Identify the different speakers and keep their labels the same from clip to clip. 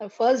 Speaker 1: 1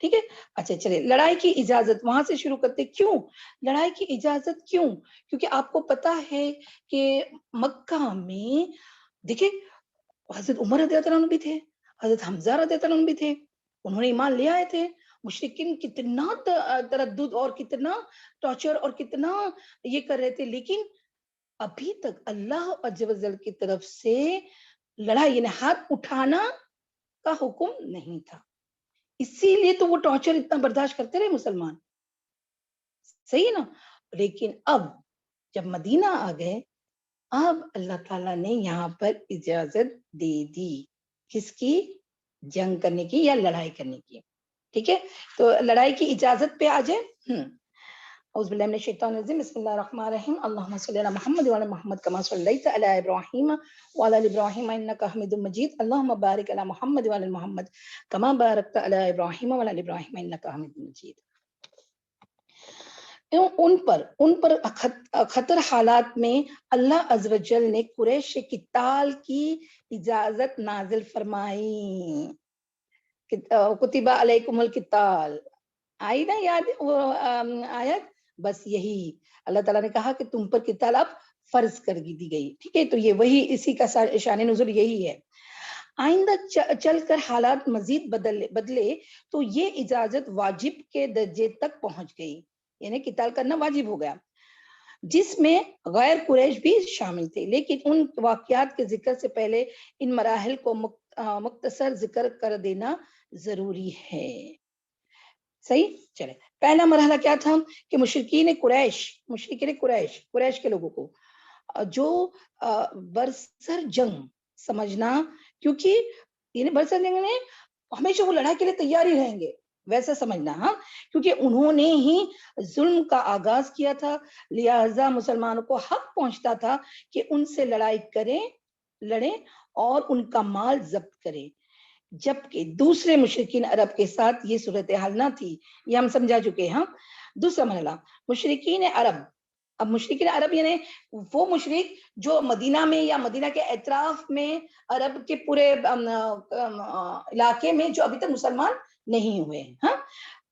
Speaker 1: ٹھیک ہے. اچھا چلے لڑائی کی اجازت وہاں سے شروع کرتے. کیوں لڑائی کی اجازت؟ کیوں؟ کیونکہ آپ کو پتا ہے کہ مکہ میں دیکھیں حضرت عمر رضی اللہ عنہ بھی تھے, حضرت حمزہ رضی اللہ عنہ بھی تھے, انہوں نے ایمان لے آئے تھے. مشرکین کتنا تردد اور کتنا ٹارچر اور کتنا یہ کر رہے تھے, لیکن ابھی تک اللہ عز و جل کی طرف سے لڑائی یعنی ہاتھ اٹھانا کا حکم نہیں تھا. اسی لیے تو وہ ٹارچر اتنا برداشت کرتے رہے مسلمان, صحیح ہے نا. لیکن اب جب مدینہ آ گئے, اب اللہ تعالیٰ نے یہاں پر اجازت دے دی, کس کی؟ جنگ کرنے کی یا لڑائی کرنے کی. ٹھیک ہے, تو لڑائی کی اجازت پہ آ جائے. اعوذ باللہ من الشیطان الرجیم, بسم اللہ الرحمن الرحیم. اللہم صلی علی محمد وعلی محمد کما صلیت علی ابراہیم وعلی آل ابراہیم انک حمید مجید. اللہم بارک علی محمد وعلی محمد کما بارکت علی ابراہیم وعلی آل ابراہیم انک حمید مجید. ان پر خطر حالات میں اللہ عز و جل نے قریش سے قتال کی اجازت نازل فرمائی. کتب علیکم القتال, آئی نا یاد وہ آیت؟ بس یہی اللہ تعالیٰ نے کہا کہ تم پر قتال اب فرض کر دی گئی. ٹھیک ہے, تو یہ وہی اسی کا شان نزول یہی ہے. آئندہ چل کر حالات مزید بدلے تو یہ اجازت واجب کے درجے تک پہنچ گئی, یعنی قتال کرنا واجب ہو گیا, جس میں غیر قریش بھی شامل تھے. لیکن ان واقعات کے ذکر سے پہلے ان مراحل کو مختصر ذکر کر دینا ضروری ہے. صحیح, چلے. پہلا مرحلہ کیا تھا کہ مشرکین قریش کے لوگوں کو جو برسر جنگ سمجھنا, کیونکہ یعنی برسر جنگ میں ہمیشہ وہ لڑائی کے لیے تیار ہی رہیں گے, ویسا سمجھنا. ہاں, کیونکہ انہوں نے ہی ظلم کا آغاز کیا تھا, لہذا مسلمانوں کو حق پہنچتا تھا کہ ان سے لڑائی لڑیں اور ان کا مال ضبط کریں. جبکہ دوسرے مشرکین عرب کے ساتھ یہ صورتحال نہ تھی, یہ ہم سمجھا چکے. ہاں, دوسرا مرحلہ مشرکین عرب. اب مشرکین عرب یعنی وہ مشرک جو مدینہ میں یا مدینہ کے اطراف میں عرب کے پورے علاقے میں جو ابھی تک مسلمان نہیں ہوئے. ہاں,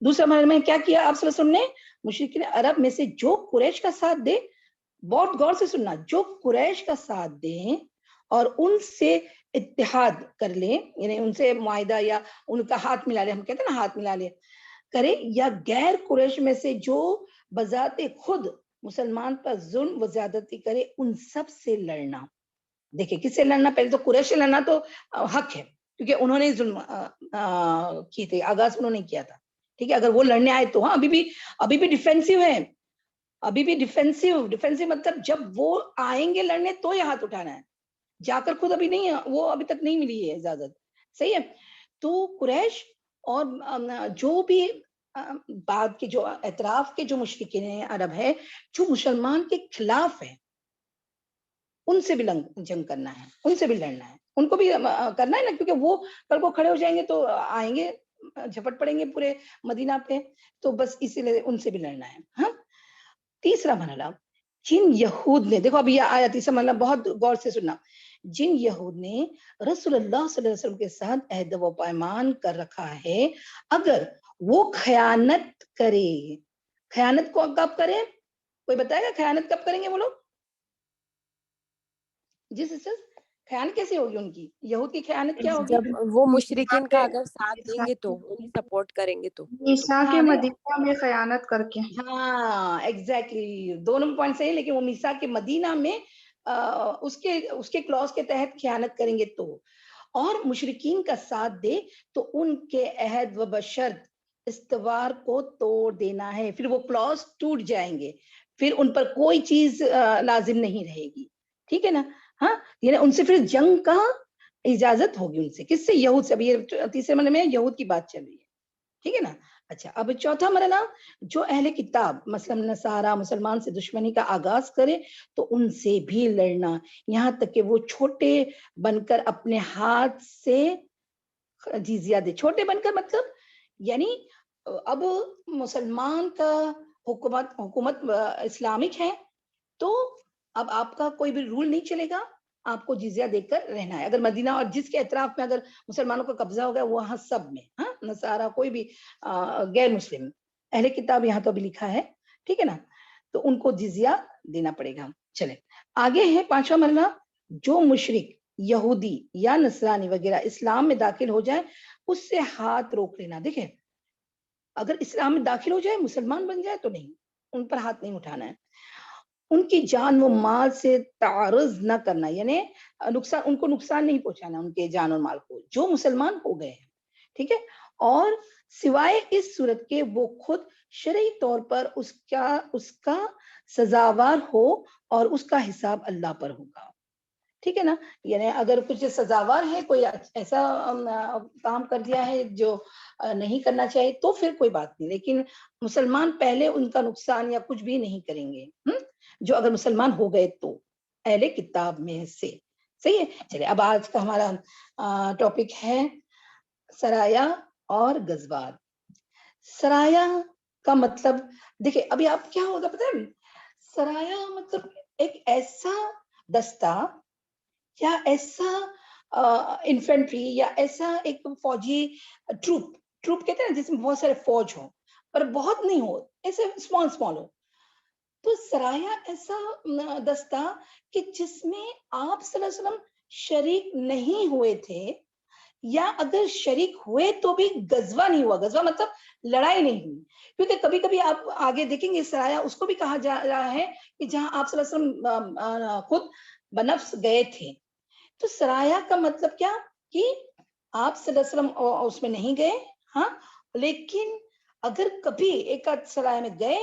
Speaker 1: دوسرا مرحلہ میں کیا کیا آپ صلی اللہ علیہ وسلم نے؟ مشرکین عرب میں سے جو قریش کا ساتھ دے, بہت غور سے سننا, جو قریش کا ساتھ دیں اور ان سے اتحاد کر لیں, یعنی ان سے معاہدہ یا ان کا ہاتھ ملا لے, ہم کہتے ہیں نا ہاتھ ملا لے کرے, یا غیر قریش میں سے جو بذات خود مسلمان پر ظلم و زیادتی کرے, ان سب سے لڑنا. دیکھیں کس سے لڑنا؟ پہلے تو قریش سے لڑنا تو حق ہے, کیونکہ انہوں نے ظلم کی تھے, آغاز انہوں نے کیا تھا. ٹھیک ہے, اگر وہ لڑنے آئے تو. ہاں, ابھی بھی ڈیفینسو ہے, ابھی بھی ڈیفینسو مطلب جب وہ آئیں گے لڑنے تو یہ ہاتھ اٹھانا ہے, جا کر خود ابھی نہیں, وہ ابھی تک نہیں ملی ہے اجازت. صحیح ہے. تو قریش اور جو بھی بعد کے جو اطراف کے جو مشرکین عرب ہے جو مسلمان کے خلاف ہے, ان سے بھی جنگ کرنا ہے, ان سے بھی لڑنا ہے, ان کو بھی کرنا ہے نا, کیونکہ وہ کل کو کھڑے ہو جائیں گے تو آئیں گے, جھپٹ پڑیں گے پورے مدینہ پہ, تو بس اسی لیے ان سے بھی لڑنا ہے. ہاں, تیسرا مرحلہ جن یہود نے, دیکھو ابھی یہ آیا تیسرا مرحلہ بہت غور سے سننا, جن یہود نے رسول اللہ صلی اللہ علیہ وسلم کے ساتھ عہد و پیمان کر رکھا ہے, اگر وہ خیانت کرے. خیانت کو کب کرے؟ کوئی بتائے گا خیانت کب کریں گے وہ لوگ؟ جی سسٹر, خیانت کیسے ہوگی ان کی؟ یہود کی خیانت کیا ہوگی؟
Speaker 2: جب وہ مشرکین کا اگر ساتھ دیں گے تو, انہیں سپورٹ کریں گے تو.
Speaker 3: میثاق کے مدینہ میں خیانت کر کے.
Speaker 1: ہاں ایگزیکٹلی, دونوں پوائنٹ صحیح, لیکن وہ میثاق کے مدینہ میں اس کے کلوز کے تحت خیانت کریں گے تو, اور مشرکین کا ساتھ دے تو ان کے عہد و بشرط استوار کو توڑ دینا ہے. پھر وہ کلوز ٹوٹ جائیں گے, پھر ان پر کوئی چیز لازم نہیں رہے گی. ٹھیک ہے نا. ہاں, یعنی ان سے پھر جنگ کا اجازت ہوگی ان سے. کس سے؟ یہود سے. اب یہ تیسرے مرحلے میں یہود کی بات چل رہی ہے. ٹھیک ہے نا. اچھا, اب چوتھا مرحلہ, جو اہل کتاب مثلا نصارہ مسلمان سے دشمنی کا آغاز کرے تو ان سے بھی لڑنا, یہاں تک کہ وہ چھوٹے بن کر اپنے ہاتھ سے جزیہ دے. چھوٹے بن کر مطلب یعنی اب مسلمان کا حکومت اسلامک ہے, تو اب آپ کا کوئی بھی رول نہیں چلے گا, آپ کو جزیہ دے کر رہنا ہے. اگر مدینہ اور جس کے اطراف میں اگر مسلمانوں کا قبضہ ہو گیا وہاں سب میں, ہاں, نصارہ کوئی بھی غیر مسلم اہل کتاب یہاں تو بھی لکھا ہے, ٹھیک ہے نا, تو ان کو جزیہ دینا پڑے گا. چلے آگے ہے 5واں مرحلہ, جو مشرک یہودی یا نصرانی وغیرہ اسلام میں داخل ہو جائے اس سے ہاتھ روک لینا. دیکھیں اگر اسلام میں داخل ہو جائے مسلمان بن جائے تو نہیں, ان پر ہاتھ نہیں اٹھانا ہے. ان کی جان و مال سے تعرض نہ کرنا, یعنی نقصان, ان کو نقصان نہیں پہنچانا ان کے جان اور مال کو جو مسلمان ہو گئے ہیں, ٹھیک ہے. اور سوائے اس صورت کے وہ خود شرعی طور پر اس کا سزاوار ہو اور اس کا حساب اللہ پر ہوگا, ٹھیک ہے نا. یعنی اگر کچھ سزاوار ہے, کوئی ایسا کام کر دیا ہے جو نہیں کرنا چاہیے تو پھر کوئی بات نہیں, لیکن مسلمان پہلے ان کا نقصان یا کچھ بھی نہیں کریں گے جو اگر مسلمان ہو گئے تو اہل کتاب میں سے. صحیح ہے. چلے اب آج کا ہمارا ٹاپک ہے سرایا اور غزوات. سرایا کا مطلب دیکھیں ابھی آپ کیا ہوگا پتہ ہے, سرایا مطلب ایک ایسا دستہ یا ایسا انفینٹری یا ایسا ایک فوجی ٹروپ کہتے ہیں نا جس میں بہت سارے فوج ہوں پر بہت نہیں ہو, ایسے اسمال ہو. تو سرایا ایسا دستہ کہ جس میں آپ صلی اللہ علیہ وسلم شریک نہیں ہوئے تھے, یا اگر شریک ہوئے تو بھی غزوہ نہیں ہوا. غزوہ مطلب لڑائی نہیں ہوئی, کیونکہ کبھی کبھی آپ آگے دیکھیں گے سرایا اس کو بھی کہا جا رہا ہے کہ جہاں آپ صلی اللہ علیہ وسلم خود بنفس گئے تھے. تو سرایا کا مطلب کیا کہ آپ صلی اللہ علیہ وسلم اس میں نہیں گئے, ہاں, لیکن اگر کبھی ایک سرایا میں گئے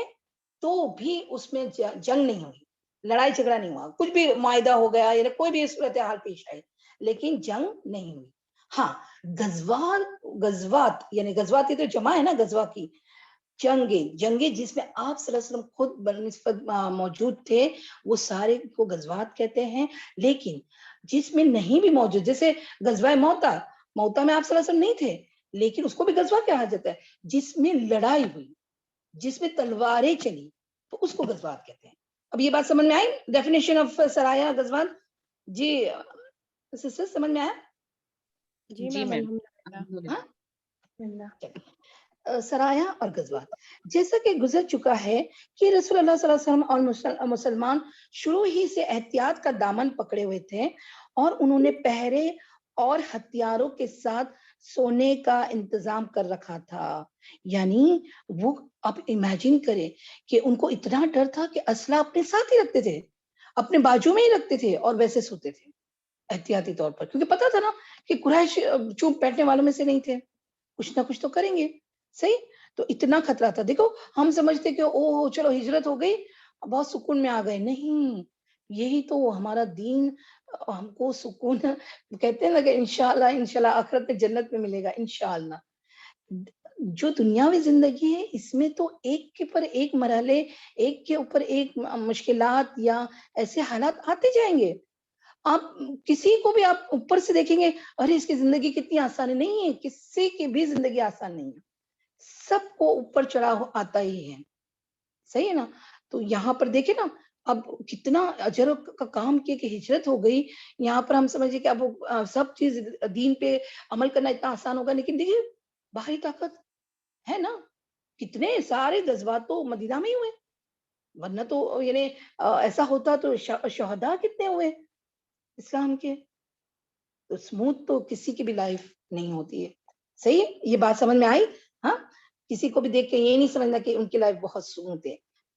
Speaker 1: تو بھی اس میں جنگ نہیں ہوئی, لڑائی جھگڑا نہیں ہوا, کچھ بھی معاہدہ ہو گیا یا کوئی بھی صورتحال پیش آئی لیکن جنگ نہیں ہوئی. ہاں غزوات یعنی غزوات کی تو جمع ہے نا, غزوہ کی جنگیں جس میں آپ صلی اللہ علیہ وسلم خود بنسبت موجود تھے وہ سارے کو غزوات کہتے ہیں. لیکن جس میں نہیں بھی موجود, جیسے غزوہ موتا میں آپ صلی اللہ علیہ وسلم نہیں تھے لیکن اس کو بھی غزوہ کہا جاتا ہے. جس میں لڑائی ہوئی, جس میں تلواریں چلی تو اس کو غزوات کہتے ہیں. اب یہ بات سمجھ میں آئی, ڈیفینیشن آف سرایا غزوات. جی سسٹر سمجھ میں آیا؟
Speaker 2: جی میم الحمدللہ.
Speaker 1: سرایا اور غزوات جیسا کہ گزر چکا ہے کہ رسول اللہ صلی اللہ علیہ وسلم اور مسلمان شروع ہی سے احتیاط کا دامن پکڑے ہوئے تھے اور انہوں نے پہرے اور ہتھیاروں کے ساتھ سونے کا انتظام کر رکھا تھا. یعنی وہ آپ امیجن کریں کہ ان کو اتنا ڈر تھا کہ اسلحہ اپنے ساتھ ہی رکھتے تھے, اپنے بازو میں ہی رکھتے تھے اور ویسے سوتے تھے احتیاطی طور پر, کیونکہ پتا تھا نا کہ قریش چوپ بیٹھنے والوں میں سے نہیں تھے, کچھ نہ کچھ تو کریں گے. صحیح, تو اتنا خطرہ تھا. دیکھو ہم سمجھتے کہ او چلو ہجرت ہو گئی بہت سکون میں آ گئے, نہیں, یہی تو ہمارا دین ہم کو سکون کہتے ہیں نا کہ انشاءاللہ آخرت میں جنت میں ملے گا انشاءاللہ. جو دنیاوی زندگی ہے اس میں تو ایک کے اوپر ایک مرحلے, ایک کے اوپر ایک مشکلات یا ایسے حالات آتے جائیں گے. آپ کسی کو بھی آپ اوپر سے دیکھیں گے ارے اس کی زندگی کتنی آسان ہے, نہیں ہے, کسی کی بھی زندگی آسان نہیں ہے, سب کو اوپر چڑھاؤ آتا ہی ہے. صحیح ہے نا. تو یہاں پر دیکھیں نا اب کتنا اجر کا کام کیا کہ ہجرت ہو گئی. یہاں پر ہم سمجھے کہ اب سب چیز دین پہ عمل کرنا اتنا آسان ہوگا, لیکن دیکھیے باہری طاقت ہے نا, کتنے سارے غزوات تو مدینہ میں ہی ہوئے, ورنہ تو یعنی ایسا ہوتا تو شہداء کتنے ہوئے اسلام کے. تو اسموتھ تو کسی کی بھی لائف نہیں ہوتی ہے. صحیح ہے, یہ بات سمجھ میں آئی؟ ہاں, کسی کو بھی دیکھ کے یہ نہیں سمجھنا کہ ان کی لائف بہت اسموتھ ہے,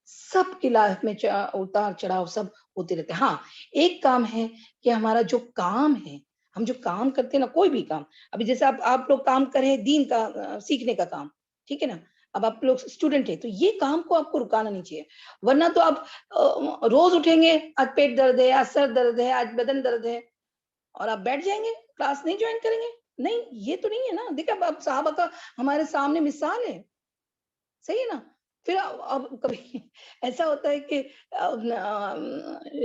Speaker 1: سب کی لائف میں اتار چڑھاؤ سب ہوتے رہتے ہیں. ہاں ایک کام ہے کہ ہمارا جو کام ہے, ہم جو کام کرتے ہیں نا, کوئی بھی کام, ابھی جیسے آپ لوگ کام کریں دین کا سیکھنے کا کام, ٹھیک ہے نا, اب آپ لوگ اسٹوڈنٹ ہیں تو یہ کام کو آپ کو رکانا نہیں چاہیے, ورنہ تو آپ روز اٹھیں گے آج پیٹ درد ہے, آج سر درد ہے, آج بدن درد ہے, اور آپ بیٹھ جائیں گے, کلاس نہیں جوائن کریں گے. نہیں, یہ تو نہیں ہے نا. دیکھیں اب صحابہ کا ہمارے سامنے مثال ہے. صحیح ہے نا. پھر اب کبھی ایسا ہوتا ہے کہ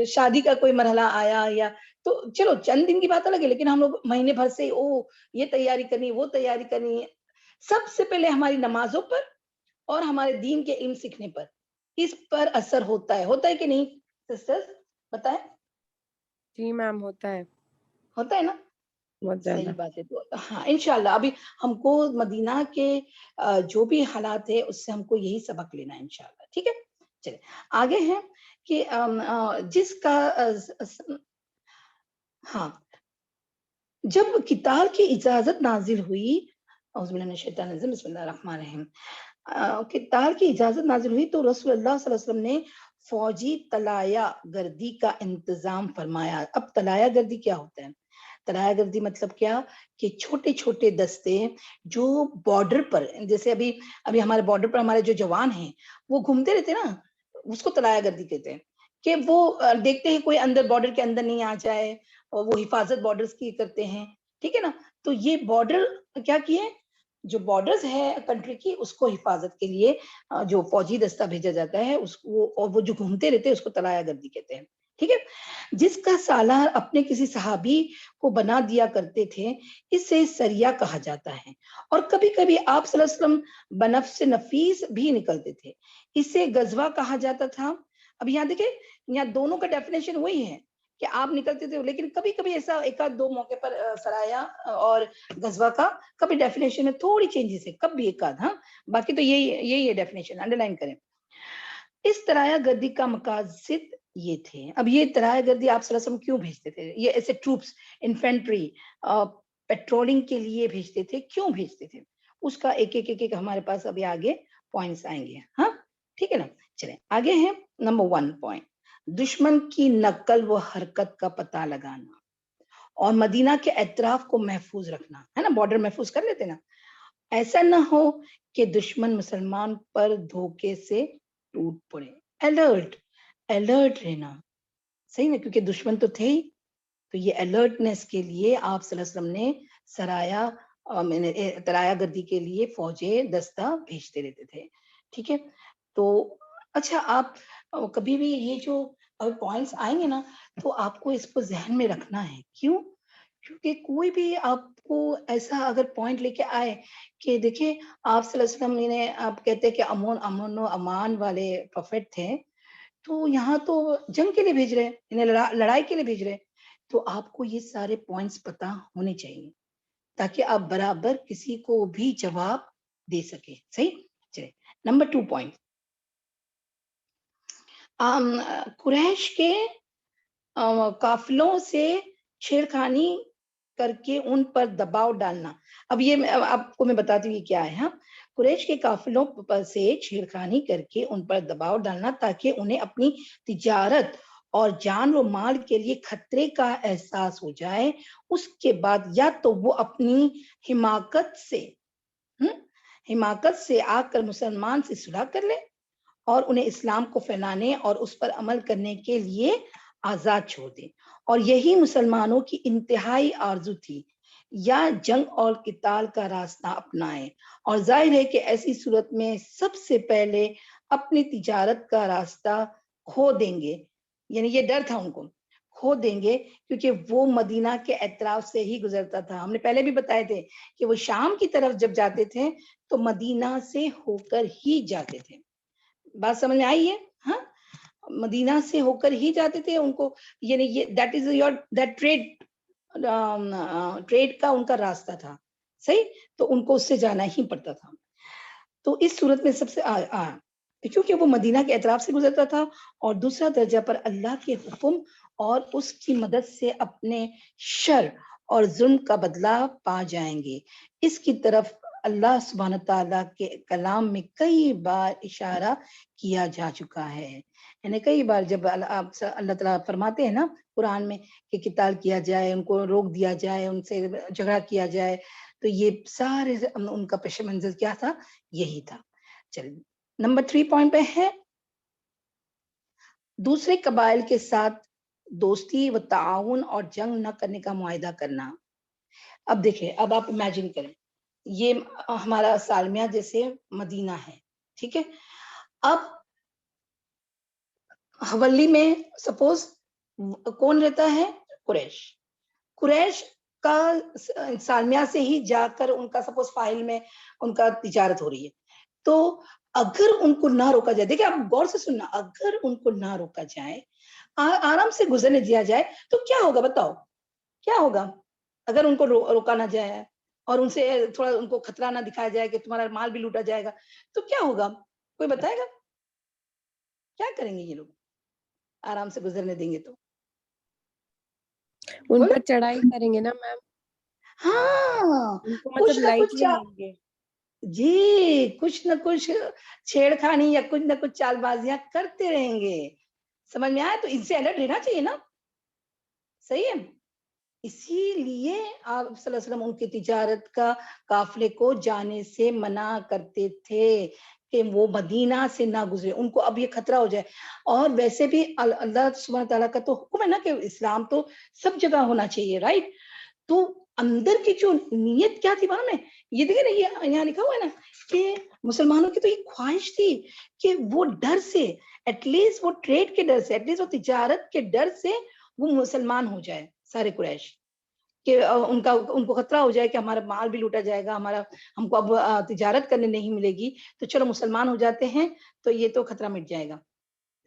Speaker 1: شادی کا کوئی مرحلہ آیا یا تو چلو چند دن کی بات الگ ہے, لیکن ہم لوگ مہینے بھر سے یہ تیاری کرنی, وہ تیاری کرنی ہے. سب سے پہلے ہماری نمازوں پر اور ہمارے دین کے علم سیکھنے پر, اس پر اثر ہوتا ہے کہ نہیں سسٹرز, بتائیں.
Speaker 2: جی میم ہوتا ہے
Speaker 1: نا؟
Speaker 2: بہت
Speaker 1: صحیح
Speaker 2: زیادہ.
Speaker 1: بات ہے. تو ہاں انشاءاللہ ابھی ہم کو مدینہ کے جو بھی حالات ہے اس سے ہم کو یہی سبق لینا ہے انشاءاللہ. ٹھیک ہے چلے آگے ہیں کہ جس کا ہاں جب قتال کی اجازت نازل ہوئی، اعوذ باللہ من الشیطان الرجیم، بسم اللہ الرحمن الرحیم، قتال کی اجازت نازل ہوئی تو رسول اللہ صلی اللہ علیہ وسلم نے فوجی طلایہ گردی کا انتظام فرمایا. اب طلایہ گردی کیا ہوتا ہے؟ طلایہ گردی مطلب کیا کہ چھوٹے چھوٹے دستے جو بارڈر پر، جیسے ابھی ہمارے بارڈر پر ہمارے جو جوان ہیں وہ گھومتے رہتے نا، اس کو طلایہ گردی کہتے ہیں کہ وہ دیکھتے ہیں کوئی اندر بارڈر کے اندر نہیں آ جائے، اور وہ حفاظت بارڈرز کی کرتے ہیں. ٹھیک ہے نا؟ تو یہ بارڈر کیا کیے، جو بارڈرز ہے کنٹری کی اس کو حفاظت کے لیے جو فوجی دستہ بھیجا جاتا ہے اس کو، اور وہ جو گھومتے رہتے ہیں اس کو طلایہ گردی کہتے ہیں. ٹھیک ہے، جس کا سالار اپنے کسی صحابی کو بنا دیا کرتے تھے اسے سریہ کہا جاتا ہے. اور کبھی کبھی آپ صلی اللہ علیہ وسلم بنفس نفیس بھی نکلتے تھے، اسے غزوہ کہا جاتا تھا. اب یہاں دیکھیں، یہاں دونوں کا ڈیفینیشن وہی ہے کہ آپ نکلتے تھے، لیکن کبھی کبھی ایسا ایک آدھ دو موقع پر سرایا اور غزوہ کا کبھی ڈیفینیشن میں تھوڑی چینجز ہے، کب بھی ایک آدھ. ہاں باقی تو یہی ہے ڈیفینیشن، انڈر لائن کریں. اس طرح گردی کا مقاصد یہ تھے. اب یہ طرح گردی آپ صلی اللہ علیہ وسلم کیوں بھیجتے تھے؟ یہ ایسے ٹروپس، انفینٹری، پیٹرولنگ کے لیے بھیجتے تھے. کیوں بھیجتے تھے اس کا ایک ایک ہمارے پاس ابھی آگے پوائنٹس آئیں گے. ہاں ٹھیک ہے نا، چلیں آگے ہیں. نمبر 1 پوائنٹ، دشمن کی نقل و حرکت کا پتہ لگانا اور مدینہ کے اطراف کو محفوظ رکھنا ہے نا، بارڈر محفوظ کر لیتے نا. ایسا نہ ہو کہ دشمن مسلمان پر دھوکے سے ٹوٹ پڑے. الرٹ رہنا صحیح نا، کیونکہ دشمن تو تھے ہی. تو یہ الرٹنس کے لیے آپ صلی اللہ علیہ وسلم نے سرایا طلایہ گردی کے لیے فوجیں دستہ بھیجتے رہتے تھے. ٹھیک ہے، تو اچھا آپ کبھی بھی یہ جو پوائنٹس آئیں گے نا تو آپ کو اس کو ذہن میں رکھنا ہے. کیوں؟ کیونکہ کوئی بھی آپ کو ایسا اگر پوائنٹ لے کے آئے کہ دیکھیں آپ صلی اللہ علیہ وسلم نے، آپ کہتے ہیں کہ امن و امان والے پروفیٹ تھے، تو یہاں تو جنگ کے لیے بھیج رہے، انہیں لڑائی کے لیے بھیج رہے. تو آپ کو یہ سارے پوائنٹس پتا ہونے چاہیے تاکہ آپ برابر کسی کو بھی جواب دے سکے. صحیح چلے نمبر 2 پوائنٹ، قریش کے قافلوں سے چھیڑخانی کر کے ان پر دباؤ ڈالنا. اب یہ آپ کو میں بتاتی ہوں یہ کیا ہے. ہاں، قریش کے قافلوں پر سے چھیڑخانی کر کے ان پر دباؤ ڈالنا تاکہ انہیں اپنی تجارت اور جان و مال کے لیے خطرے کا احساس ہو جائے. اس کے بعد یا تو وہ اپنی حماقت سے آ کر مسلمان سے صلح کر لے اور انہیں اسلام کو پھیلانے اور اس پر عمل کرنے کے لیے آزاد چھوڑ دے. اور یہی مسلمانوں کی انتہائی آرزو تھی، یا جنگ اور قتال کا راستہ اپنائیں. اور ظاہر ہے کہ ایسی صورت میں سب سے پہلے اپنی تجارت کا راستہ کھو دیں گے. یعنی یہ ڈر تھا ان کو، کھو دیں گے کیونکہ وہ مدینہ کے اطراف سے ہی گزرتا تھا. ہم نے پہلے بھی بتائے تھے کہ وہ شام کی طرف جب جاتے تھے تو مدینہ سے ہو کر ہی جاتے تھے. بات سمجھ میں آئی ہے؟ ہاں، مدینہ سے ہو کر ہی جاتے تھے. ان کو یعنی یہ دیٹ ٹریڈ کا ان کا راستہ تھا. صحیح، تو ان کو اس سے جانا ہی پڑتا تھا. تو اس صورت میں سب سے کیونکہ وہ مدینہ کے اطراف سے گزرتا تھا، اور دوسرا درجہ پر اللہ کے حکم اور اس کی مدد سے اپنے شر اور ظلم کا بدلہ پا جائیں گے. اس کی طرف اللہ سبحانہ تعالیٰ کے کلام میں کئی بار اشارہ کیا جا چکا ہے. یعنی کئی بار جب اللہ تعالیٰ فرماتے ہیں نا قرآن میں کہ قتال کیا جائے، ان کو روک دیا جائے، ان سے جھگڑا کیا جائے، تو یہ سارے ان کا پس منظر کیا تھا؟ یہی تھا. چلیے نمبر 3 پوائنٹ پہ ہے دوسرے قبائل کے ساتھ دوستی و تعاون اور جنگ نہ کرنے کا معاہدہ کرنا. اب دیکھیں، اب آپ امیجن کریں یہ ہمارا سالمیہ جیسے مدینہ ہے. ٹھیک ہے، اب حولی میں سپوز کون رہتا ہے؟ قریش کا سالمیہ سے ہی جا کر ان کا سپوز فائل میں ان کا تجارت ہو رہی ہے. تو اگر ان کو نہ روکا جائے, دیکھیں آپ غور سے سننا, اگر ان کو نہ روکا جائے, آرام سے گزرنے دیا جائے تو کیا ہوگا بتاؤ, کیا ہوگا اگر ان کو روکا نہ جائے اور ان سے تھوڑا ان کو خطرہ نہ دکھایا جائے کہ تمہارا مال بھی لوٹا جائے گا, تو کیا ہوگا, کوئی بتائے گا کیا کریں گے یہ لوگ آرام سے گزرنے دیں گے تو؟
Speaker 2: ان
Speaker 1: بولے
Speaker 2: پر چڑھائی کریں گے نا میم,
Speaker 1: ہاں
Speaker 2: ان کو
Speaker 1: کچھ
Speaker 2: مطلب
Speaker 1: نہ کچھ
Speaker 2: لائٹلی لیں گے.
Speaker 1: جی کچھ نہ کچھ چھیڑخانی یا کچھ نہ کچھ چال بازیاں کرتے رہیں گے, سمجھ میں آیا؟ تو ان سے الرٹ رہنا چاہیے نا, صحیح ہے. اسی لیے آپ صلی اللہ علیہ وسلم ان کی تجارت کا قافلے کو جانے سے منع کرتے تھے کہ وہ مدینہ سے نہ گزرے, ان کو اب یہ خطرہ ہو جائے. اور ویسے بھی اللہ سبحانہ تعالیٰ کا تو حکم ہے نا کہ اسلام تو سب جگہ ہونا چاہیے, رائٹ. تو اندر کی جو نیت کیا تھی وہاں میں, یہ دیکھیں نا, یہ یہاں لکھا ہوا ہے نا کہ مسلمانوں کی تو یہ خواہش تھی کہ وہ ڈر سے, ایٹ لیسٹ وہ ٹریڈ کے ڈر سے, ایٹ لیسٹ وہ تجارت کے ڈر سے وہ مسلمان ہو جائے سارے قریش, کہ ان کو خطرہ ہو جائے کہ ہمارا مال بھی لوٹا جائے گا, ہم کو اب تجارت کرنے نہیں ملے گی, تو چلو مسلمان ہو جاتے ہیں تو یہ تو خطرہ مٹ جائے گا,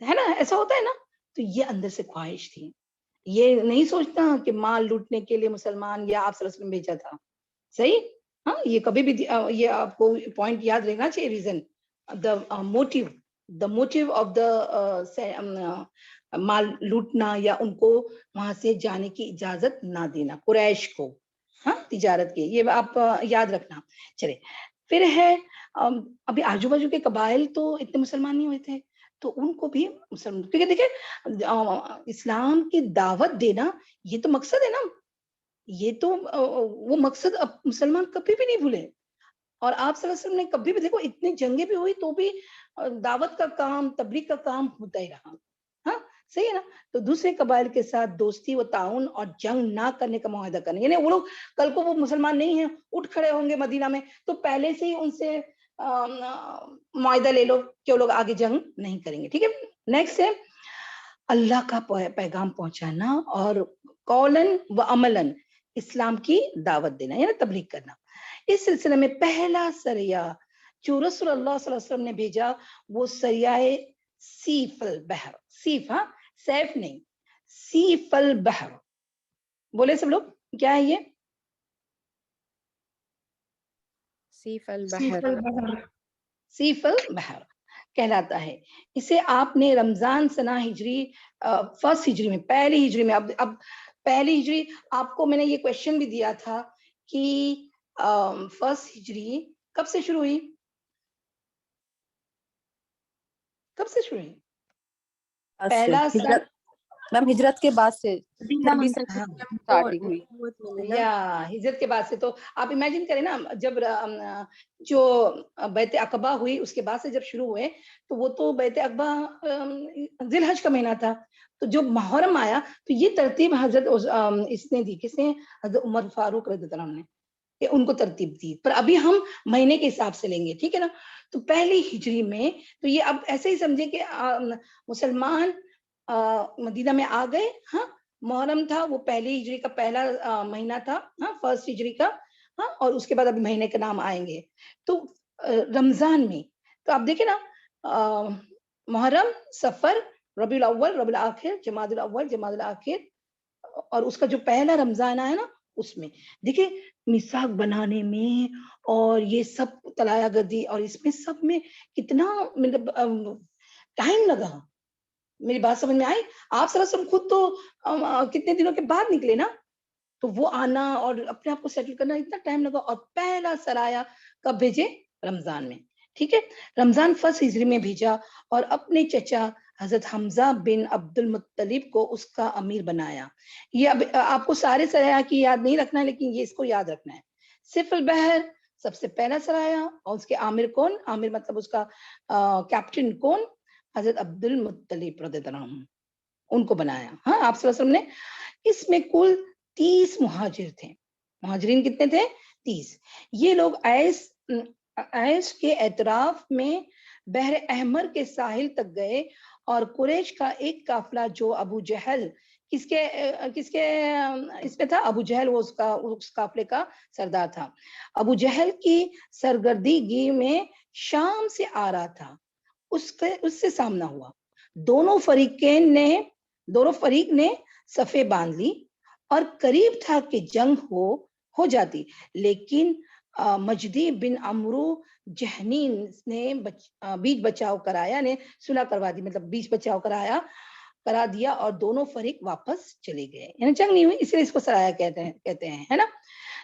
Speaker 1: ہے نا, ایسا ہوتا ہے نا. تو یہ اندر سے خواہش تھی, یہ نہیں سوچتا کہ مال لوٹنے کے لیے مسلمان یا آپ صلی اللہ علیہ وسلم بھیجا تھا, صحیح. ہاں یہ کبھی بھی یہ آپ کو پوائنٹ یاد رہنا چاہیے, reason, the motive of the مال لوٹنا یا ان کو وہاں سے جانے کی اجازت نہ دینا قریش کو, ہاں تجارت کے, یہ آپ یاد رکھنا. چلے پھر ہے ابھی آجو بازو کے قبائل تو اتنے مسلمان نہیں ہوئے تھے, تو ان کو بھی مسلمان, کیونکہ دیکھیں اسلام کی دعوت دینا یہ تو مقصد ہے نا, یہ تو وہ مقصد اب مسلمان کبھی بھی نہیں بھولے. اور آپ صلی اللہ علیہ وسلم نے کبھی بھی, دیکھو اتنی جنگیں بھی ہوئی تو بھی دعوت کا کام, تبلیغ کا کام ہوتا ہی رہا, ہاں صحیح ہے نا. تو دوسرے قبائل کے ساتھ دوستی و تعاون اور جنگ نہ کرنے کا معاہدہ کرنا, یعنی وہ لوگ کل کو وہ مسلمان نہیں ہیں, اٹھ کھڑے ہوں گے مدینہ میں, تو پہلے سے ہی ان سے معاہدہ لے لو کہ وہ لوگ آگے جنگ نہیں کریں گے, ٹھیک ہے. نیکسٹ ہے اللہ کا پیغام پہنچانا اور قولن و عملن اسلام کی دعوت دینا, یعنی تبلیغ کرنا. اس سلسلے میں پہلا سریہ جو رسول اللہ صلی اللہ علیہ وسلم نے بھیجا وہ سریہ سیف البحر, سیف, ہاں سیف نہیں, سیف البحر, بولے سب لوگ کیا ہے یہ؟
Speaker 2: سیف البحر,
Speaker 1: سیف البحر کہلاتا ہے. اسے آپ نے رمضان سنہ ہجری فرسٹ ہجری میں, پہلی ہجری میں, اب پہلی ہجری آپ کو میں نے یہ کویشچن بھی دیا تھا کہ فرسٹ ہجری کب سے شروع ہوئی, کب سے شروع ہوئی؟ پہلا سن
Speaker 2: میم ہجرت کے بعد سے
Speaker 3: مدینہ
Speaker 2: سٹارٹنگ ہوئی,
Speaker 1: یا ہجرت کے بعد سے. تو آپ امیجن کریں نا, جب جو بیعت عقبہ ہوئی اس کے بعد سے جب شروع ہوئے, تو وہ تو بیعت عقبہ ذی الحج کا مہینہ تھا, تو جو محرم آیا تو یہ ترتیب حضرت اس نے دی, کس نے, حضرت عمر فاروق رضی اللہ عنہ نے, کہ ان کو ترتیب دی, پر ابھی ہم مہینے کے حساب سے لیں گے, ٹھیک ہے نا. تو پہلی ہجری میں, تو یہ اب ایسے ہی سمجھے کہ مسلمان مدینہ میں آ گئے, ہاں محرم تھا, وہ پہلی ہجری کا پہلا مہینہ تھا, ہاں فرسٹ ہجری کا, ہاں, اور اس کے بعد ابھی مہینے کے نام آئیں گے. تو رمضان میں تو آپ دیکھیں نا, محرم, صفر, ربیع الاول, ربیع الاخر, جمادی الاول, جمادی الاخر, اور اس کا جو پہلا رمضان آیا نا اس میں دیکھیں میثاق بنانے میں اور یہ سب تلایا گردی, اور اس میں سب میں کتنا مطلب ٹائم لگا. میری بات سمجھ میں آئی؟ آپ صلی اللہ علیہ وسلم خود تو کتنے دنوں کے بعد نکلے نا, تو وہ آنا اور اپنے آپ کو سیٹل کرنا اتنا ٹائم لگا. اور پہلا سرایا کب بھیجے؟ رمضان میں, ٹھیک ہے. رمضان فرسٹ ہجری میں بھیجا اور اپنے چچا حضرت حمزہ بن عبد المطلب کو اس کا امیر بنایا. یہ اب آپ کو سارے سرایا کی یاد نہیں رکھنا ہے, لیکن یہ اس کو یاد رکھنا ہے. سیف البحر سب سے پہلا سرایا, اور اس کے عامر کون, عامر مطلب اس کا کیپٹن کون, حضرت عبد المطلب رضی اللہ عنہ, ان کو بنایا. ہاں آپ صلی اللہ علیہ وسلم نے. اس میں کل 30 مہاجر تھے. مہاجرین کتنے تھے؟ 30. یہ لوگ ایس کے اعتراف میں بحر احمر کے ساحل تک گئے, اور قریش کا ایک قافلہ جو ابو جہل کس کے اس میں تھا, ابو جہل وہ اس قافلے کا سردار تھا. ابو جہل کی سرگردگی میں شام سے آ رہا تھا، اس سے سامنا ہوا. دونوں فریق نے صفیں باندھ لی اور قریب تھا کہ جنگ ہو جاتی، لیکن مجدی بن عمرو جہنی نے بیچ بچاؤ کرایا، نے صلح کروا دی، مطلب بیچ بچاؤ کرا دیا اور دونوں فریق واپس چلے گئے. یعنی جنگ نہیں ہوئی، اس لیے اس کو سرایا کہتے ہیں، ہے نا.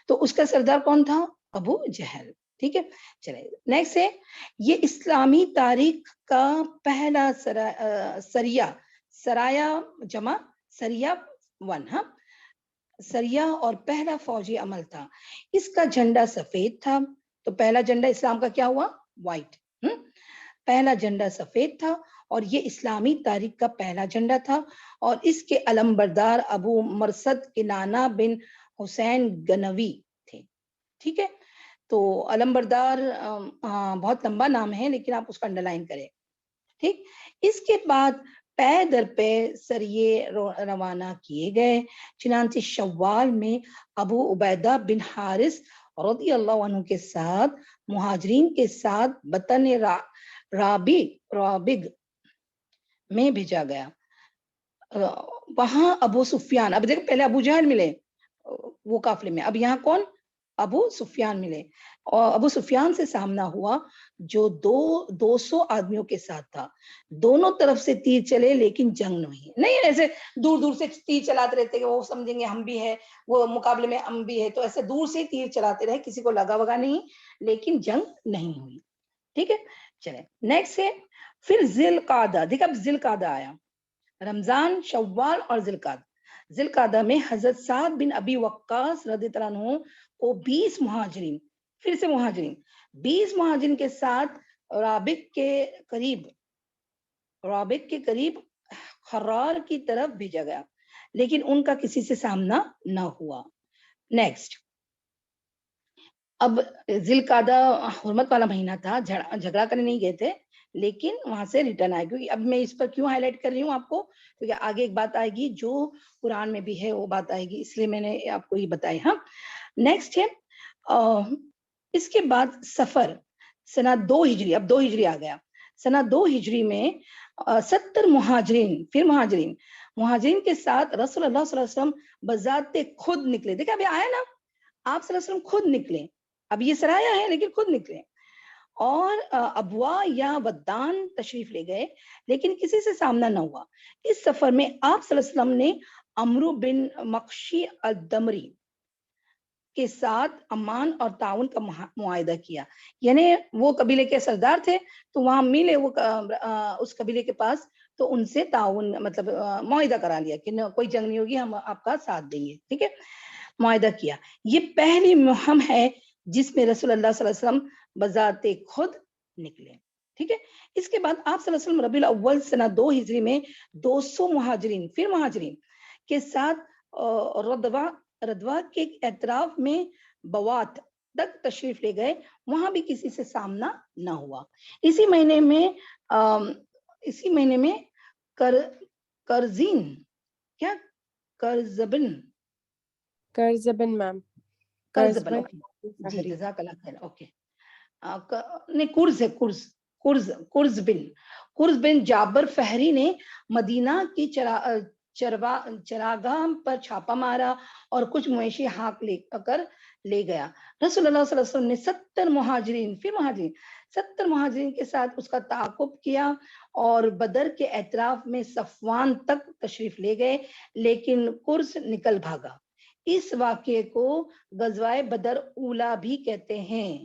Speaker 1: تو اس کا سردار کون تھا؟ ابو جہل. ٹھیک ہے، چلے نیکسٹ ہے، یہ اسلامی تاریخ کا پہلا سریہ 1، ہاں، سریہ اور پہلا فوجی عمل تھا. اس کا جھنڈا سفید تھا. تو پہلا جھنڈا اسلام کا کیا ہوا؟ وائٹ. پہلا جھنڈا سفید تھا اور یہ اسلامی تاریخ کا پہلا جھنڈا تھا، اور اس کے علمبردار ابو مرثد کنانہ بن حسین گنوی تھے. ٹھیک ہے، تو علمبردار بہت لمبا نام ہے، لیکن آپ اس کو انڈرلائن کریں. ٹھیک، اس کے بعد پے در پے سریے روانہ کیے گئے. چنانچہ شوال میں ابو عبیدہ بن حارث رضی اللہ عنہ کے ساتھ مہاجرین کے ساتھ بطن رابغ میں بھیجا گیا. وہاں ابو سفیان، اب دیکھ پہلے ابو جہل ملے وہ قافلے میں، اب یہاں کون؟ ابو سفیان ملے، اور ابو سفیان سے سامنا ہوا جو 200 آدمیوں کے ساتھ تھا. دونوں طرف سے تیر چلے لیکن جنگ نہیں ایسے دور دور سے تیر چلاتے رہتے کہ وہ سمجھیں گے ہم بھی ہے، وہ مقابلے میں ہم بھی ہے، تو ایسے دور سے تیر چلاتے رہے، کسی کو لگا وگا نہیں، لیکن جنگ نہیں ہوئی. ٹھیک ہے، چلے نیکسٹ ہے پھر ذی القعدہ. دیکھ اب ذی القعدہ آیا، رمضان، شوال اور ذی القعدہ. ذی القعدہ میں حضرت سعد بن ابی وقاص رضی اللہ عنہ کو 20 مہاجرین، پھر سے مہاجرین 20 مہاجرین کے ساتھ رابغ کے قریب خرار کی طرف بھیجا گیا، لیکن ان کا کسی سے سامنا نہ ہوا. نیکسٹ، اب ذی القعدہ حرمت والا مہینہ تھا، جھگڑا کرنے نہیں گئے تھے، لیکن وہاں سے ریٹرن آئے. کیونکہ اب میں اس پر کیوں ہائی لائٹ کر رہی ہوں آپ کو، کیونکہ آگے ایک بات آئے گی جو قرآن میں بھی ہے، وہ بات آئے گی، اس لیے میں نے آپ کو یہ بتایا. ہاں، نیکسٹ ہے اس کے بعد سفر سنہ 2 ہجری، اب 2 ہجری آ گیا. سنہ 2 ہجری میں 70 مہاجرین، پھر مہاجرین کے ساتھ رسول اللہ صلی اللہ علیہ وسلم بذات خود نکلے. دیکھا ابھی آیا نا، آپ صلی اللہ علیہ وسلم خود نکلے، اب یہ سرایا ہے لیکن خود نکلے، اور ابوا یا ودان تشریف لے گئے، لیکن کسی سے سامنا نہ ہوا. اس سفر میں آپ صلی اللہ علیہ وسلم نے عمرو بن مخشی الدمری کے ساتھ امان اور تعاون کا معاہدہ کیا. یعنی وہ قبیلے کے سردار تھے، تو وہاں ملے وہ اس قبیلے کے پاس، تو ان سے تعاون مطلب معاہدہ کرا لیا کہ کوئی جنگ نہیں ہوگی، ہم آپ کا ساتھ دیں گے. ٹھیک ہے، معاہدہ کیا. یہ پہلی مہم ہے جس میں رسول اللہ صلی اللہ علیہ وسلم بذات خود نکلے. ٹھیک ہے، اس کے بعد آپ صلی اللہ علیہ وسلم ربیع الاول سنہ 2 ہجری میں 200 مہاجرین، پھر مہاجرین کے ساتھ ردوا کے اطراف میں بوات تک تشریف لے گئے. وہاں بھی کسی سے سامنا نہ ہوا. اسی مہینے میں کرزین، کیا
Speaker 2: کرزبن میم،
Speaker 1: کرزبن، جی جزاک اللہ خیر. اوکے، نہیں کرز ہے، کرز بن جابر فہری نے مدینہ کی چراگاہ پر چھاپا مارا اور کچھ مویشی ہاک لے کر لے گیا. رسول اللہ صلی اللہ علیہ وسلم نے 70 مہاجرین، پھر 70 مہاجرین کے ساتھ اس کا تعاقب کیا اور بدر کے اطراف میں صفوان تک تشریف لے گئے، لیکن کرز نکل بھاگا. اس واقعے کو غزوہ بدر اولا بھی کہتے ہیں.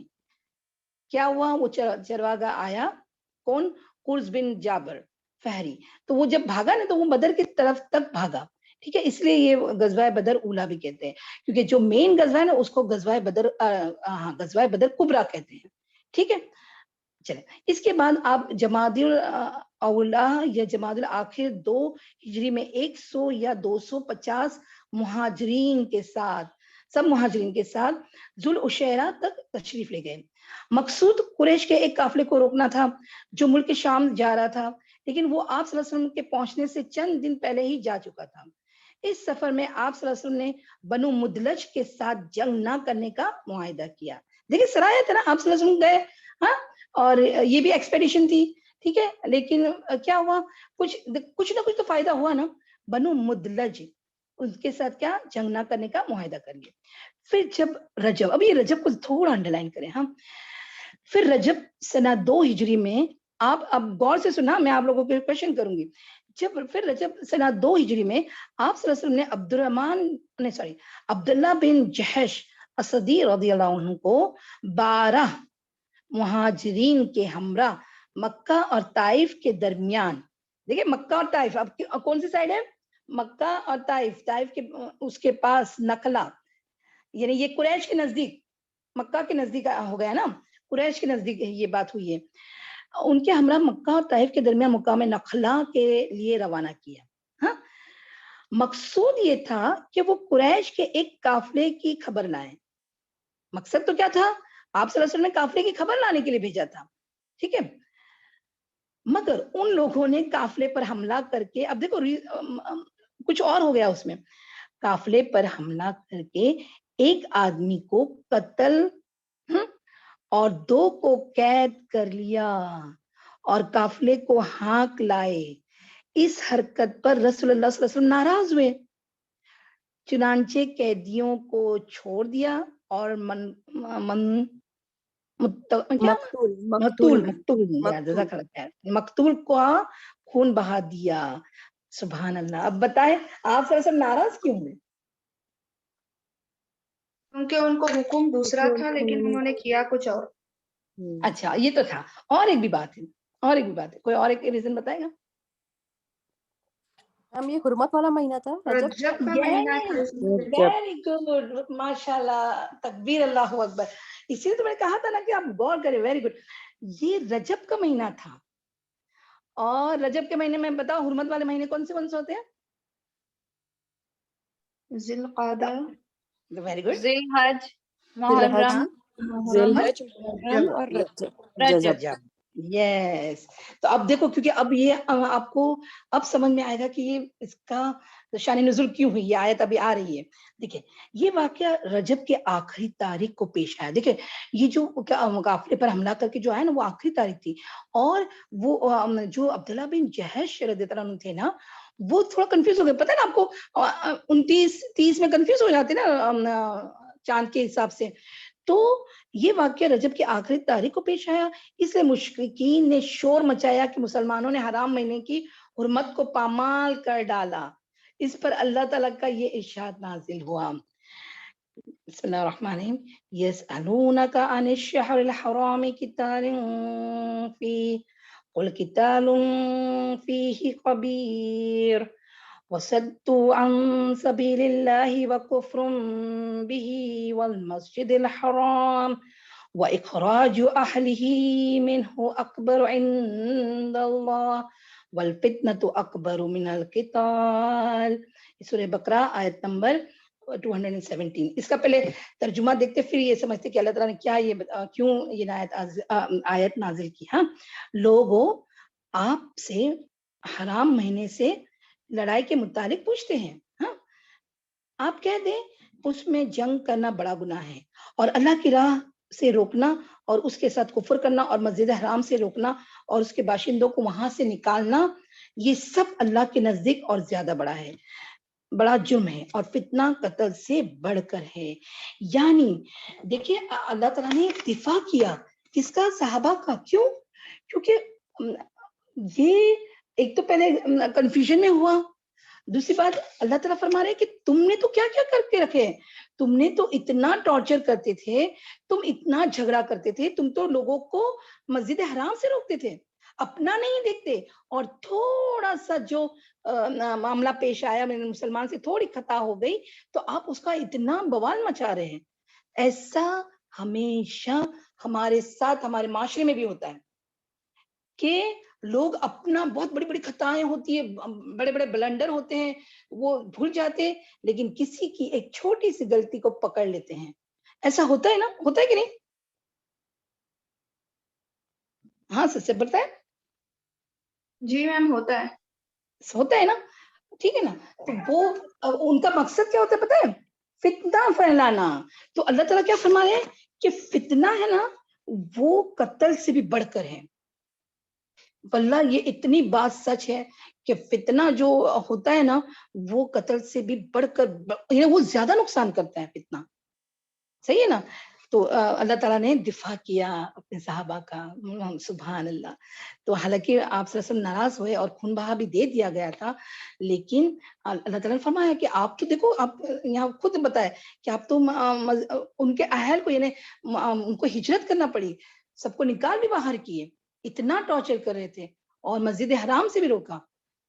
Speaker 1: کیا ہوا؟ وہ چرواگا آیا، کون؟ کرز بن جابر فہری، تو وہ جب بھاگا نا تو وہ بدر کی طرف تک بھاگا. ٹھیک ہے، اس لیے یہ غزوہ بدر اولا بھی کہتے ہیں، کیونکہ جو مین غزوہ ہے نا اس کو غزوہ بدر کبریٰ کہتے ہیں. ٹھیک ہے، چلے اس کے بعد آپ جمادی الاولا یا جمادی الاخر 2 ہجری میں 100 یا 250 مہاجرین کے ساتھ، سب مہاجرین کے ساتھ ذوالعشیرہ تک تشریف لے گئے. مقصود قریش کے ایک قافلے کو روکنا تھا جو ملک شام جا رہا تھا، لیکن وہ آپ صلی اللہ علیہ وسلم کے پہنچنے سے چند دن پہلے ہی جا چکا تھا. اس سفر میں آپ صلی اللہ علیہ وسلم نے بنو مدلج کے ساتھ جنگ نہ کرنے کا معاہدہ کیا. دیکھیں سرایا تھا نا، آپ صلی اللہ علیہ وسلم گئے، ہاں، اور یہ بھی ایکسپیڈیشن تھی, ٹھیک ہے, لیکن کیا ہوا, کچھ نہ کچھ تو فائدہ ہوا نا. بنو مدلج ان کے ساتھ کیا جنگ نہ کرنے کا معاہدہ کر لیا. پھر جب رجب, اب یہ رجب کو تھوڑا انڈر لائن کریں ہم, پھر رجب سنہ 2 ہجری میں, آپ اب غور سے سنا, میں آپ لوگوں کو کوشچن کروں گی. جب پھر رجب سنہ 2 ہجری میں آپ صلی اللہ علیہ وسلم نے عبداللہ بن جہش اسدی رضی اللہ عنہ کو 12 مہاجرین کے ہمراہ مکہ اور طائف کے درمیان, دیکھیں مکہ اور طائف اب کون سی سائڈ ہے, مکہ اور طائف, طائف کے اس کے پاس نخلا, یعنی یہ قریش کے نزدیک, مکہ کے نزدیک ہو گیا نا, قریش کے نزدیک یہ بات ہوئی ہے. ان کے ہمراہ مکہ اور طائف کے درمیان مقام نخلا کے لیے روانہ کیا. ہاں, مقصود یہ تھا کہ وہ قریش کے ایک قافلے کی خبر لائیں. مقصد تو کیا تھا, آپ صلی اللہ علیہ وسلم نے قافلے کی خبر لانے کے لیے بھیجا تھا, ٹھیک ہے. مگر ان لوگوں نے قافلے پر حملہ کر کے, اب دیکھو کچھ اور ہو گیا اس میں, قافلے پر حملہ کر کے ایک آدمی کو قتل اور 2 کو قید کر لیا اور قافلے کو ہانک لائے. اس حرکت پر رسول اللہ صلی اللہ علیہ وسلم ناراض ہوئے, چنانچہ قیدیوں کو چھوڑ دیا اور مقتول کو خون بہا دیا. سبحان اللہ. اب بتائیں آپ صلی اللہ علیہ وسلم ناراض کیوں ہوئے؟
Speaker 3: کیونکہ ان کو حکم دوسرا تھا لیکن انہوں نے کیا کچھ اور.
Speaker 1: اچھا, یہ تو تھا. اور ایک بھی بات ہے, کوئی اور ایک ریزن بتائے گا؟
Speaker 2: ہم یہ حرمت والا مہینہ تھا رجب.
Speaker 3: رجب کا مہینہ تھا اس میں.
Speaker 1: ویری گڈ, ماشاء اللہ, تکبیر, اللہ اکبر. اسی لیے تو میں نے کہا تھا نا کہ آپ غور کریں. ویری گڈ, یہ رجب کا مہینہ تھا. اور رجب کے مہینے میں بتاؤ حرمت والے مہینے کون سے ہوتے ہیں؟
Speaker 3: ذی القعدہ,
Speaker 1: ویری گڈ,
Speaker 3: ذی الحج, محرم,
Speaker 2: ذیلحج, محرم اور رجب.
Speaker 1: یس. تو اب دیکھو, کیونکہ اب یہ آپ کو اب سمجھ میں آئے گا کہ یہ اس کا شان نزول کیوں ہوئی, یہ آیت ابھی آ رہی ہے. دیکھیں یہ واقعہ رجب کے آخری تاریخ کو پیش آیا. دیکھیں یہ جو قافلے پر حملہ کر کے جو آیا نا, وہ آخری تاریخ تھی. اور وہ جو عبداللہ بن جہش رضی اللہ عنہ تھے نا, وہ تھوڑا کنفیوز ہو گئے. پتہ ہے نا آپ کو, 29-30 میں کنفیوز ہو جاتے نا چاند کے حساب سے. تو یہ واقعہ رجب کی آخری تاریخ کو پیش آیا, اس لیے مشرکین نے شور مچایا کہ مسلمانوں نے حرام مہینے کی حرمت کو پامال کر ڈالا. اس پر اللہ تعالیٰ کا یہ ارشاد نازل ہوا. بسم اللہ الرحمن الرحیم. یسألونک عن الشہر الحرام قتال فیہ قل قتال فیہ کبیر وصدوا عن سبیل اللہ وکفر بہ والمسجد الحرام وإخراج أهله منه أكبر عند الله والفتنة أكبر من القتال. سورہ بقرہ آیت نمبر 217. اس کا پہلے ترجمہ دیکھتے پھر یہ سمجھتے کہ اللہ تعالیٰ نے کیا کیوں یہ آیت نازل کی. ہاں, لوگوں آپ سے حرام مہینے سے لڑائی کے متعلق پوچھتے ہیں. ہاں, آپ کہہ دیں اس میں جنگ کرنا بڑا گناہ ہے, اور اللہ کی راہ سے روکنا اور اس کے ساتھ کفر کرنا اور مسجد حرام سے روکنا اور اس کے باشندوں کو وہاں سے نکالنا, یہ سب اللہ کے نزدیک اور زیادہ بڑا ہے, بڑا جرم ہے, اور فتنہ قتل سے بڑھ کر ہے. یعنی دیکھیے اللہ تعالیٰ نے دفاع کیا کس کا, صحابہ کا. کیوں؟ کیونکہ یہ ایک تو پہلے کنفیوژن میں ہوا, دوسری بات اللہ تعالیٰ فرما رہے کہ تم نے تو کیا کیا کر کے رکھے ہیں, تم نے تو اتنا ٹارچر کرتے تھے, تم اتنا جھگڑا کرتے تھے, تم تو لوگوں کو مسجد حرام سے روکتے تھے, اپنا نہیں دیکھتے, اور تھوڑا سا جو معاملہ پیش آیا مسلمان سے تھوڑی خطا ہو گئی تو آپ اس کا اتنا بوال مچا رہے ہیں. ایسا ہمیشہ ہمارے ساتھ ہمارے معاشرے میں بھی ہوتا ہے کہ لوگ اپنا بہت بڑی بڑی خطائیں ہوتی ہیں, بڑے بڑے بلنڈر ہوتے ہیں, وہ بھول جاتے, لیکن کسی کی ایک چھوٹی سی غلطی کو پکڑ لیتے ہیں. ایسا ہوتا ہے نا, ہوتا ہے کہ نہیں؟ ہاں سچ سے بتائیں.
Speaker 3: جی میم, ہوتا
Speaker 1: ہے نا, ٹھیک ہے نا. تو وہ ان کا مقصد کیا ہوتا ہے پتہ ہے, فتنہ پھیلانا. تو اللہ تعالیٰ کیا فرما رہے ہیں کہ فتنہ ہے نا, وہ قتل سے بھی بڑھ کر ہے. واللہ یہ اتنی بات سچ ہے کہ فتنہ جو ہوتا ہے نا وہ قتل سے بھی بڑھ کر یعنی وہ زیادہ نقصان کرتا ہے فتنہ. صحیح ہے نا. تو اللہ تعالیٰ نے دفاع کیا اپنے صحابہ کا. سبحان اللہ. تو حالانکہ آپ صلی اللہ علیہ وسلم ناراض ہوئے اور خون بہا بھی دے دیا گیا تھا، لیکن اللہ تعالیٰ نے فرمایا کہ آپ تو دیکھو، آپ یہاں خود بتائے کہ آپ تو ان کے اہل کو یعنی ان کو ہجرت کرنا پڑی، سب کو نکال بھی باہر کیے، اتنا ٹارچر کر رہے تھے اور مسجد حرام سے بھی روکا.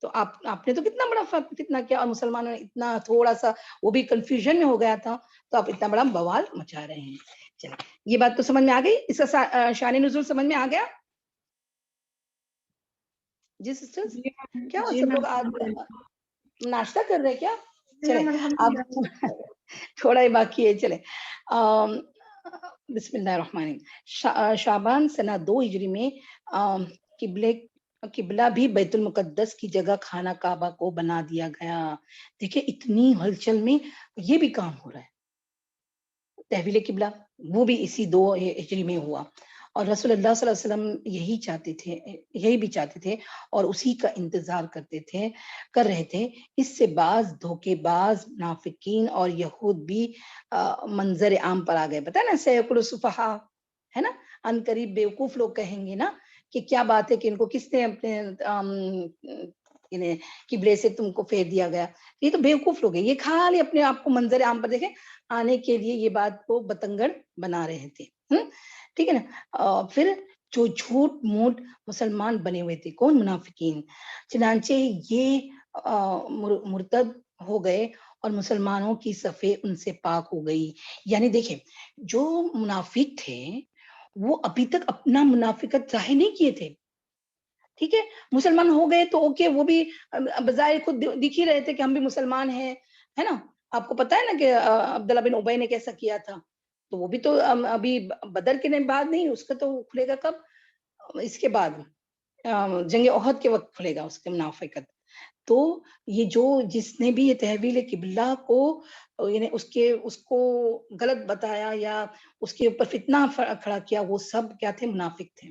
Speaker 1: تو آپ نے تو کتنا بڑا فتنہ کیا، اور مسلمانوں نے اتنا تھوڑا سا وہ بھی کنفیوژن میں ہو گیا تھا، تو آپ اتنا بڑا بوال مچا رہے ہیں. چلیں یہ بات تو سمجھ میں آ گئی، اس کا شان نزول سمجھ میں آ گیا. جی سسٹرز،
Speaker 3: جی میم،
Speaker 1: کیا
Speaker 3: جی
Speaker 1: سب
Speaker 3: میم،
Speaker 1: لوگ آج
Speaker 3: الحمد للہ،
Speaker 1: ناشتہ کر رہے ہیں کیا؟
Speaker 3: جی
Speaker 1: چلیں
Speaker 3: میم، الحمد
Speaker 1: آپ
Speaker 3: للہ.
Speaker 1: تھوڑا ہی باقی ہے. چلیں بسم اللہ الرحمن الرحیم. شعبان سنہ 2 ہجری میں قبلہ بھی بیت المقدس کی جگہ خانہ کعبہ کو بنا دیا گیا. دیکھیں اتنی ہلچل میں یہ بھی کام ہو رہا ہے. تحویل قبلہ وہ بھی اسی 2 ہجری میں ہوا، اور رسول اللہ صلی اللہ علیہ وسلم یہی بھی چاہتے تھے اور اسی کا انتظار کر رہے تھے. اس سے بعض دھوکے باز منافقین اور یہود بھی منظر عام پر آ گئے. پتہ ہے نا سیقل السفہاء ہے نا، ان قریب بیوقوف لوگ کہیں گے نا کہ کیا بات ہے کہ ان کو کس نے اپنے یعنی قبلے سے تم کو پھیر دیا گیا. یہ تو بیوقوف لوگ ہیں، یہ خالی اپنے آپ کو منظر عام پر دیکھیں آنے کے لیے یہ بات کو بتنگڑ بنا رہے تھے. ٹھیک ہے نا. پھر جو جھوٹ موٹ مسلمان بنے ہوئے تھے، کون؟ منافقین. چنانچہ یہ مرتد ہو گئے اور مسلمانوں کی صفیں ان سے پاک ہو گئی. یعنی دیکھیں جو منافق تھے وہ ابھی تک اپنا منافقت ظاہر نہیں کیے تھے. ٹھیک ہے، مسلمان ہو گئے تو اوکے، وہ بھی بظاہر خود دکھ ہی رہے تھے کہ ہم بھی مسلمان ہیں، ہے نا. آپ کو پتا ہے نا کہ عبداللہ بن ابی نے کیسا کیا تھا، تو وہ بھی تو ابھی بدر کے بعد نہیں، اس کا تو کھلے گا کب؟ اس کے بعد جنگ احد کے وقت کھلے گا اس کے منافقت. تو یہ جس نے بھی یہ تحویل قبلہ کو یعنی اس کو غلط بتایا یا اس کے اوپر فتنہ کھڑا کیا، وہ سب کیا تھے؟ منافق تھے،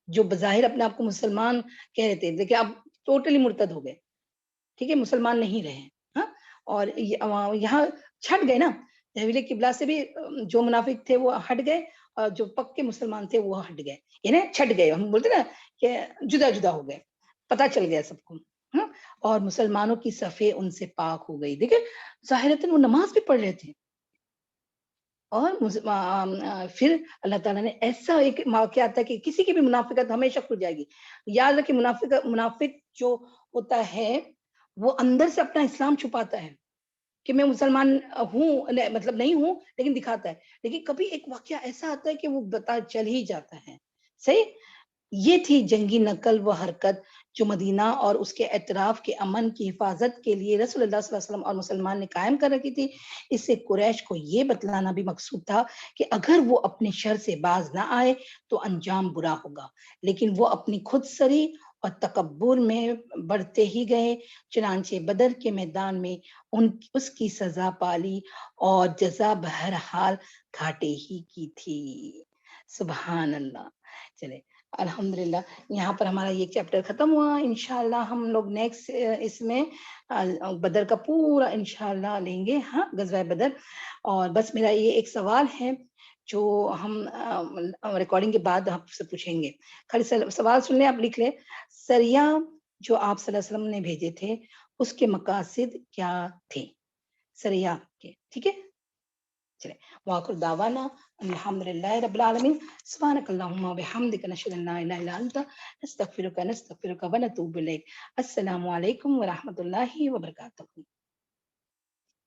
Speaker 1: جو بظاہر اپنے آپ کو مسلمان کہہ رہے تھے. دیکھیں اب ٹوٹلی مرتد ہو گئے. ٹھیک ہے، مسلمان نہیں رہے. ہاں، اور یہاں چھٹ گئے نا تحویل قبلہ سے بھی. جو منافق تھے وہ ہٹ گئے اور جو پکے مسلمان تھے وہ ہٹ گئے، یعنی چھٹ گئے. ہم بولتے نا کہ جدا جدا ہو گئے، پتہ چل گیا سب کو. اور مسلمانوں کی صفیں ان سے پاک ہو گئی. دیکھیں ظاہرتاً وہ نماز بھی پڑھ رہے تھے. اور پھر اللہ تعالیٰ نے ایسا ایک واقعہ آتا ہے کہ کسی کی بھی منافقت ہمیشہ کھل جائے گی. یاد رکھیں منافق جو ہوتا ہے وہ اندر سے اپنا اسلام چھپاتا ہے کہ میں مسلمان ہوں، مطلب نہیں ہوں، لیکن دکھاتا ہے. لیکن کبھی ایک واقعہ ایسا آتا ہے کہ وہ پتا چل ہی جاتا ہے. صحیح. یہ تھی جنگی نقل و حرکت جو مدینہ اور اس کے اطراف کے امن کی حفاظت کے لیے رسول اللہ صلی اللہ علیہ وسلم اور مسلمان نے قائم کر رکھی تھی. اس سے قریش کو یہ بتلانا بھی مقصود تھا کہ اگر وہ اپنے شر سے باز نہ آئے تو انجام برا ہوگا. لیکن وہ اپنی خود سری اور تکبر میں بڑھتے ہی گئے. چنانچہ بدر کے میدان میں اس کی سزا پالی اور جزا بہرحال گھاٹے ہی کی تھی. سبحان اللہ. چلے الحمدللہ یہاں پر ہمارا یہ چیپٹر ختم ہوا. انشاءاللہ ہم لوگ نیکسٹ اس میں بدر کا پورا انشاءاللہ لیں گے. ہاں، غزوہ بدر. اور بس میرا یہ ایک سوال ہے جو ہم ریکارڈنگ کے بعد آپ سے پوچھیں گے. خالی سوال سن لیں، آپ لکھ لیں. سریہ جو آپ صلی اللہ علیہ وسلم نے بھیجے تھے اس کے مقاصد کیا تھے؟ سریہ کے. ٹھیک ہے، چلیں. وآخر دعوانا الحمدللہ رب العالمین. سبحانک اللہم وبحمدک، نشہد ان لا الہ الا انت، نستغفرک ونتوب الیک. السلام علیکم ورحمۃ اللہ وبرکاتہ.